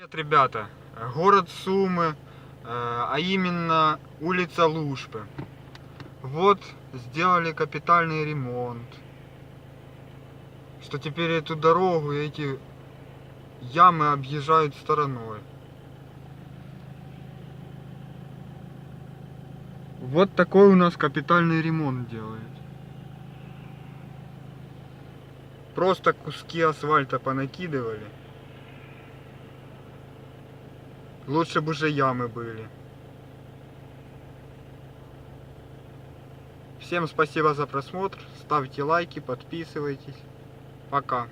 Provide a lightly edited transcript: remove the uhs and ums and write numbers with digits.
Привет, ребята, город Сумы, а именно улица Лужпы. Вот сделали капитальный ремонт, что теперь эту дорогу и эти ямы объезжают стороной. Вот такой у нас капитальный ремонт делает. Просто куски асфальта понакидывали. Лучше бы уже ямы были. Всем спасибо за просмотр. Ставьте лайки, подписывайтесь. Пока.